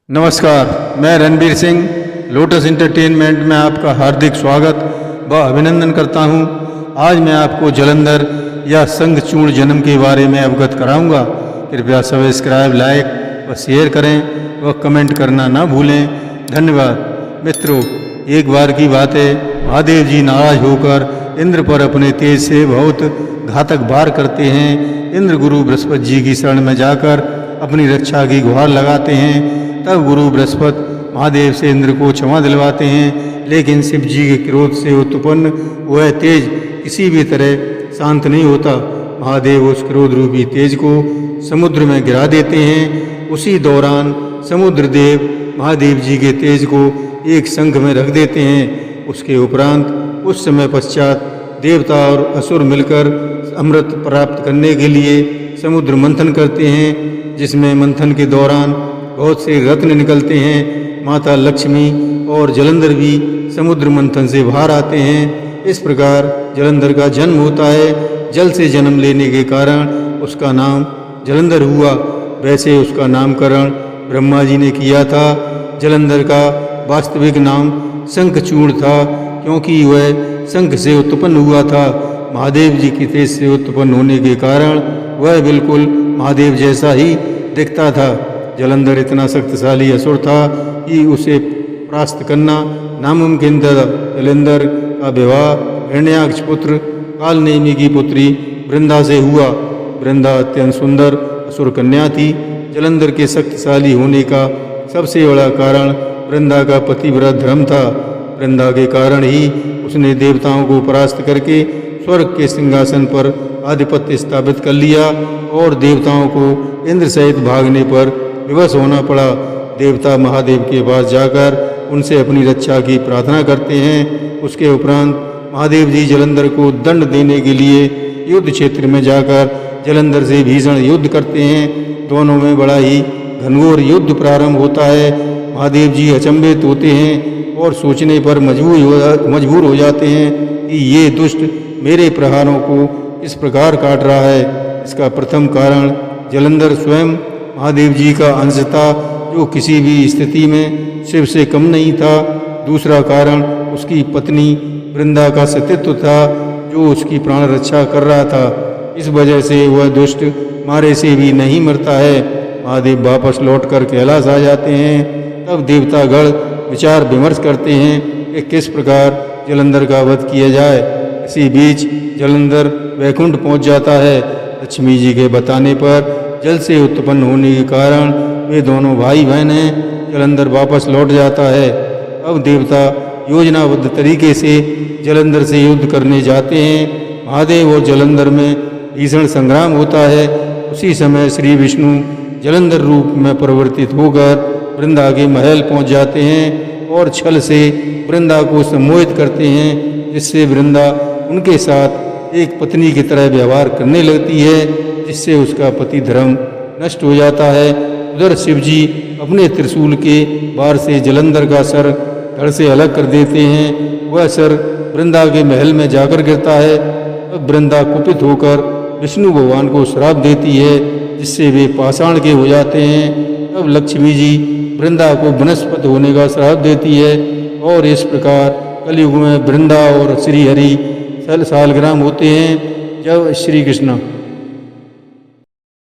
नमस्कार, मैं Ranbir Singh lotus entertainment में आपका हार्दिक स्वागत व अभिनंदन करता हूं। आज मैं आपको जलंधर या शंखचूड़ जन्म के बारे में अवगत कराऊंगा। कृपया सब्सक्राइब, लाइक व शेयर करें व कमेंट करना ना भूलें। धन्यवाद। मित्रों, एक बार की बात है, महादेव जी नाराज होकर इंद्र पर अपने तेज से बहुत घातक वार करते हैं। इंद्र गुरु बृहस्पति जी की शरण में जाकर अपनी रक्षा की गुहार लगाते हैं। तब गुरु बृहस्पति महादेव से इंद्र को क्षमा दिलवाते हैं, लेकिन शिव जी के क्रोध से उत्पन्न वह तेज किसी भी तरह शांत नहीं होता। महादेव उस क्रोध रूपी तेज को समुद्र में गिरा देते हैं। उसी दौरान समुद्र देव महादेव जी के तेज को एक शंख में रख देते हैं। उसके उपरांत उस समय पश्चात देवता और असुर मिलकर अमृत प्राप्त करने के लिए समुद्र मंथन करते हैं, जिसमें मंथन के दौरान बहुत से रत्न निकलते हैं। माता लक्ष्मी और जलंधर भी समुद्र मंथन से बाहर आते हैं। इस प्रकार जलंधर का जन्म होता है। जल से जन्म लेने के कारण उसका नाम जलंधर हुआ। वैसे उसका नामकरण ब्रह्मा जी ने किया था। जलंधर का वास्तविक नाम शंखचूड़ था, क्योंकि वह शंख से उत्पन्न हुआ था। महादेव जी की तेज से उत्पन्न होने के कारण वह बिल्कुल महादेव जैसा ही दिखता था। जलंधर इतना शक्तिशाली असुर था कि उसे परास्त करना नामुमकिन था। जलंधर का विवाह हिरण्याक्ष पुत्र कालनेमी की पुत्री वृंदा से हुआ। वृंदा अत्यंत सुंदर असुर कन्या थी। जलंधर के शक्तिशाली होने का सबसे बड़ा कारण वृंदा का पतिव्रत धर्म था। वृंदा के कारण ही उसने देवताओं को परास्त करके स्वर्ग के सिंहासन पर आधिपत्य स्थापित कर लिया और देवताओं को इंद्र सहित भागने पर विवश होना पड़ा। देवता महादेव के पास जाकर उनसे अपनी रक्षा की प्रार्थना करते हैं। उसके उपरांत महादेव जी जलंधर को दंड देने के लिए युद्ध क्षेत्र में जाकर जलंधर से भीषण युद्ध करते हैं। दोनों में बड़ा ही घनघोर युद्ध प्रारंभ होता है। महादेव जी अचंभित होते हैं और सोचने पर मजबूर हो जाते हैं कि ये दुष्ट मेरे प्रहारों को इस प्रकार काट रहा है। इसका प्रथम कारण जलंधर स्वयं महादेव जी का अंश था, जो किसी भी स्थिति में शिव से कम नहीं था। दूसरा कारण उसकी पत्नी वृंदा का सतीत्व था, जो उसकी प्राण रक्षा कर रहा था। इस वजह से वह दुष्ट मारे से भी नहीं मरता है। महादेव वापस लौटकर कैलाश आ जाते हैं। तब देवतागण विचार विमर्श करते हैं कि किस प्रकार जलंधर का वध किया जाए। इसी बीच जलंधर वैकुंठ पहुंच जाता है। लक्ष्मी जी के बताने पर जल से उत्पन्न होने के कारण वे दोनों भाई बहन हैं। जलंधर वापस लौट जाता है। अब देवता योजनाबद्ध तरीके से जलंधर से युद्ध करने जाते हैं। महादेव और जलंधर में भीषण संग्राम होता है। उसी समय श्री विष्णु जलंधर रूप में परिवर्तित होकर वृंदा के महल पहुंच जाते हैं और छल से वृंदा को सम्मोहित करते हैं, जिससे वृंदा उनके साथ एक पत्नी की तरह व्यवहार करने लगती है, जिससे उसका पति धर्म नष्ट हो जाता है। उधर शिवजी अपने त्रिशूल के वार से जलंधर का सर धड़ से अलग कर देते हैं। वह सर वृंदा के महल में जाकर गिरता है। अब वृंदा कुपित होकर विष्णु भगवान को श्राप देती है, जिससे वे पाषाण के हो जाते हैं। तब लक्ष्मी जी वृंदा को वनस्पत होने का श्राप देती है और इस प्रकार कलयुग में वृंदा और श्री हरि सालग्राम होते हैं। जब श्री कृष्ण।